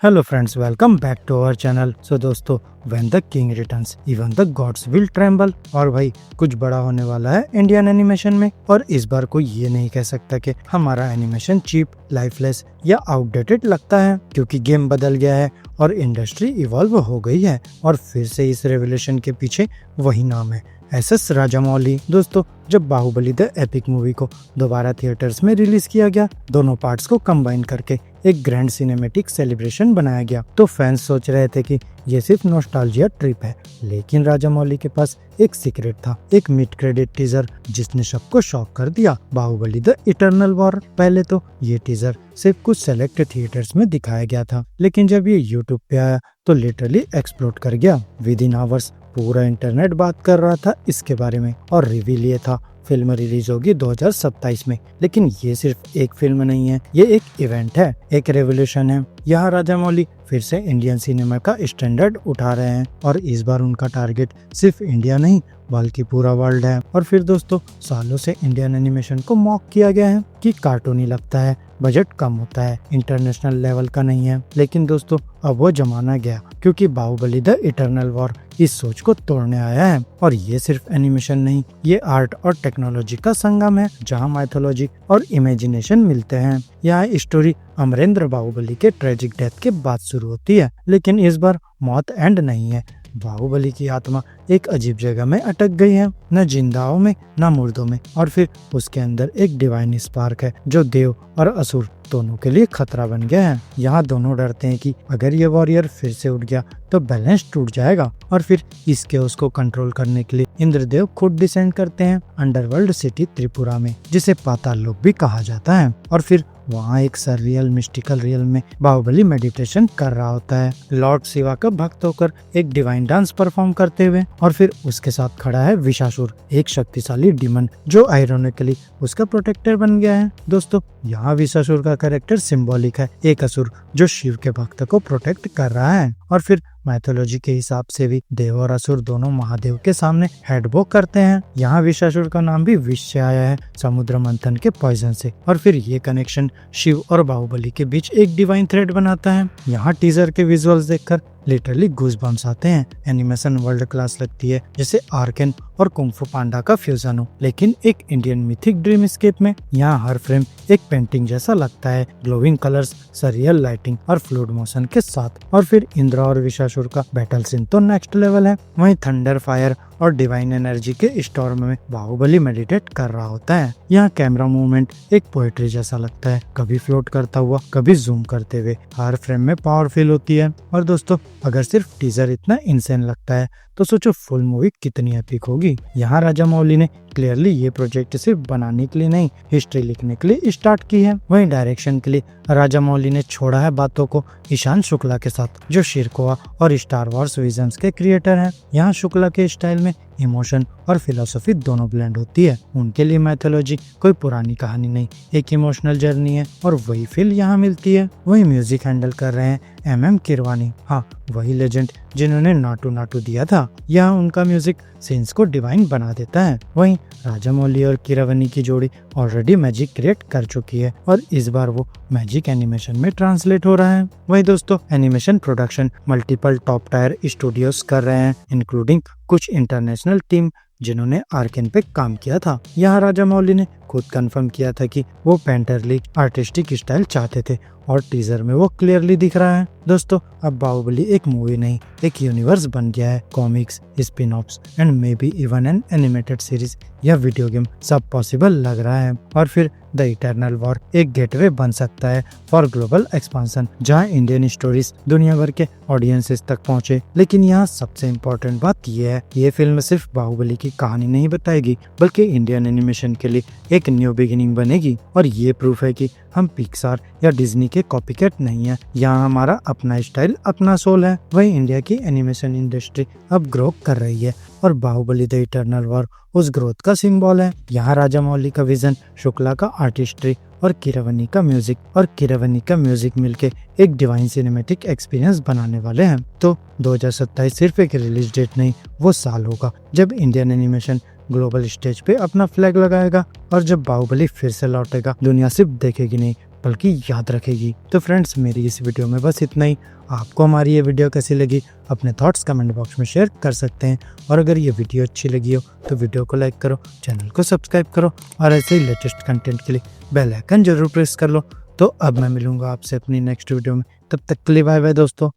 Hello friends, welcome back to our channel. So दोस्तों, when the king returns even the gods will tremble. और भाई कुछ बड़ा होने वाला है इंडियन एनिमेशन में। और इस बार कोई ये नहीं कह सकता कि हमारा एनिमेशन चीप, लाइफलेस या आउटडेटेड लगता है, क्योंकि गेम बदल गया है और इंडस्ट्री इवॉल्व हो गई है। और फिर से इस रेवोल्यूशन के पीछे वही नाम है, एस.एस. राजामौली। दोस्तों, जब बाहुबली द एपिक मूवी को दोबारा थिएटर्स में रिलीज किया गया, दोनों पार्ट्स को कंबाइन करके एक ग्रैंड सिनेमैटिक सेलिब्रेशन बनाया गया, तो फैंस सोच रहे थे कि ये सिर्फ नॉस्टैल्जिया ट्रिप है। लेकिन राजामौली के पास एक सीक्रेट था, एक मिड क्रेडिट टीजर जिसने सबको शॉक कर दिया, बाहुबली द इटर्नल वॉर। पहले तो ये टीजर सिर्फ कुछ सेलेक्ट थिएटर्स में दिखाया गया था, लेकिन जब ये यूट्यूब पे आया तो लिटरली एक्सप्लोड कर गया। विद इन आवर्स पूरा इंटरनेट बात कर रहा था इसके बारे में। और रिवील ये था, फिल्म रिलीज होगी 2027 में। लेकिन ये सिर्फ एक फिल्म नहीं है, ये एक इवेंट है, एक रेवोल्यूशन है। यहाँ राजामौली फिर से इंडियन सिनेमा का स्टैंडर्ड उठा रहे हैं, और इस बार उनका टारगेट सिर्फ इंडिया नहीं बल्कि पूरा वर्ल्ड है। और फिर दोस्तों, सालों से इंडियन एनिमेशन को मॉक किया गया है कि कार्टूनी लगता है, बजट कम होता है, इंटरनेशनल लेवल का नहीं है। लेकिन दोस्तों, अब वो जमाना गया, क्योंकि बाहुबली द इटर्नल वॉर इस सोच को तोड़ने आया है। और ये सिर्फ एनिमेशन नहीं, ये आर्ट और टेक्नोलॉजी का संगम है, जहाँ माइथोलॉजी और इमेजिनेशन मिलते हैं। यहाँ स्टोरी अमरेंद्र बाहुबली के ट्रेजिक डेथ के बाद शुरू होती है, लेकिन इस बार मौत एंड नहीं है। बाहुबली की आत्मा एक अजीब जगह में अटक गई है, न जिंदाओं में न मुर्दों में। और फिर उसके अंदर एक डिवाइन स्पार्क है जो देव और असुर दोनों के लिए खतरा बन गया है। यहाँ दोनों डरते हैं कि अगर ये वॉरियर फिर से उठ गया तो बैलेंस टूट जाएगा। और फिर इसके उसको कंट्रोल करने के लिए इंद्रदेव खुद डिसेंड करते हैं अंडरवर्ल्ड सिटी त्रिपुरा में, जिसे पाताल लोक भी कहा जाता है। और फिर वहाँ एक सररियल मिस्टिकल रियल में बाहुबली मेडिटेशन कर रहा होता है, लॉर्ड शिवा का भक्त होकर एक डिवाइन डांस परफॉर्म करते हुए। और फिर उसके साथ खड़ा है विशासुर, एक शक्तिशाली डिमन जो आयरोनिकली उसका प्रोटेक्टर बन गया है। दोस्तों, यहाँ विशासुर का कैरेक्टर सिंबॉलिक है, एक असुर जो शिव के भक्त को प्रोटेक्ट कर रहा है। और फिर माइथोलॉजी के हिसाब से भी देव और असुर दोनों महादेव के सामने हेडबो करते हैं। यहाँ विशासुर का नाम भी विष से आया है, समुद्र मंथन के पॉइजन से। और फिर ये कनेक्शन शिव और बाहुबली के बीच एक डिवाइन थ्रेड बनाता है। यहाँ टीजर के विजुअल्स देखकर लिटरली गूज़बम्प्स आते हैं। एनिमेशन वर्ल्ड क्लास लगती है, जैसे आर्केन और कुंग-फू पांडा का फ्यूजन हो, लेकिन एक इंडियन मिथिक ड्रीम स्केप में। यहाँ हर फ्रेम एक पेंटिंग जैसा लगता है, ग्लोविंग कलर्स, सररियल लाइटिंग और फ्लूइड मोशन के साथ। और फिर इंद्र और विशासुर का बैटल सीन तो नेक्स्ट लेवल है। वहीं थंडर, फायर और डिवाइन एनर्जी के स्टॉर्म में बाहुबली मेडिटेट कर रहा होता है। यहाँ कैमरा मूवमेंट एक पोएट्री जैसा लगता है, कभी फ्लोट करता हुआ, कभी जूम करते हुए। हर फ्रेम में पावर फील होती है। और दोस्तों, अगर सिर्फ टीजर इतना इंसेन लगता है तो सोचो फुल मूवी कितनी एपिक होगी। यहाँ राजामौली ने क्लियरली ये प्रोजेक्ट सिर्फ बनाने के लिए नहीं, हिस्ट्री लिखने के लिए स्टार्ट की है। वहीं डायरेक्शन के लिए राजामौली ने छोड़ा है बातों को ईशान शुक्ला के साथ, जो शिरकोआ और स्टार वॉर्स विजन्स के क्रिएटर हैं। यहाँ शुक्ला के स्टाइल में इमोशन और फिलोसफी दोनों ब्लेंड होती है। उनके लिए मैथोलॉजी कोई पुरानी कहानी नहीं, एक इमोशनल जर्नी है, और वही फील यहाँ मिलती है। वही म्यूजिक हैंडल कर रहे हैं एम किरवानी, हाँ वही लेजेंड जिन्होंने नाटू नाटू दिया था। यहाँ उनका म्यूजिक सीन्स को डिवाइन बना देता है। वहीं राजामौली और किरवानी की जोड़ी ऑलरेडी मैजिक क्रिएट कर चुकी है, और इस बार वो मैजिक एनिमेशन में ट्रांसलेट हो रहा है। वहीं दोस्तों, animation production multiple top tier studios कर रहे हैं, इंक्लूडिंग कुछ इंटरनेशनल टीम जिन्होंने आर्केन पे काम किया था। यहाँ राजामौली ने खुद कंफर्म किया था कि वो पेंटरली आर्टिस्टिक स्टाइल चाहते थे, और टीजर में वो क्लियरली दिख रहा है। दोस्तों, अब बाहुबली एक मूवी नहीं, एक यूनिवर्स बन गया है। Comics, spin offs and maybe even an animated series या वीडियो गेम, सब पॉसिबल लग रहा है। और फिर द इटर्नल वॉर एक गेटवे बन सकता है फॉर ग्लोबल एक्सपांसन, जहां इंडियन स्टोरीज दुनिया भर के ऑडियंसेस तक पहुंचे। लेकिन यहाँ सबसे इम्पोर्टेंट बात यह है, ये फिल्म सिर्फ बाहुबली की कहानी नहीं बताएगी, बल्कि इंडियन एनिमेशन के लिए एक न्यू बिगिनिंग बनेगी। और ये प्रूफ है कि हम पिक्सार या डिज्नी के कॉपीकैट नहीं है। यहाँ हमारा अपना स्टाइल, अपना सोल है। वही इंडिया की एनिमेशन इंडस्ट्री अब ग्रो कर रही है, और बाहुबली द इटर्नल वॉर उस ग्रोथ का सिंबल है। यहाँ राजामौली का विजन, शुक्ला का आर्टिस्ट्री और किरवानी का म्यूजिक मिलके एक डिवाइन सिनेमैटिक एक्सपीरियंस बनाने वाले हैं। तो 2027 सिर्फ एक रिलीज डेट नहीं, वो साल होगा जब इंडियन एनिमेशन ग्लोबल स्टेज पे अपना फ्लैग लगाएगा। और जब बाहुबली फिर से लौटेगा, दुनिया सिर्फ देखेगी नहीं बल्कि याद रखेगी। तो फ्रेंड्स, मेरी इस वीडियो में बस इतना ही। आपको हमारी ये वीडियो कैसी लगी अपने थॉट्स कमेंट बॉक्स में शेयर कर सकते हैं। और अगर ये वीडियो अच्छी लगी हो तो वीडियो को लाइक करो, चैनल को सब्सक्राइब करो और ऐसे ही लेटेस्ट कंटेंट के लिए बेल आइकन जरूर प्रेस कर लो। तो अब मैं मिलूंगा आपसे अपनी नेक्स्ट वीडियो में, तब तक के लिए बाय बाय दोस्तों।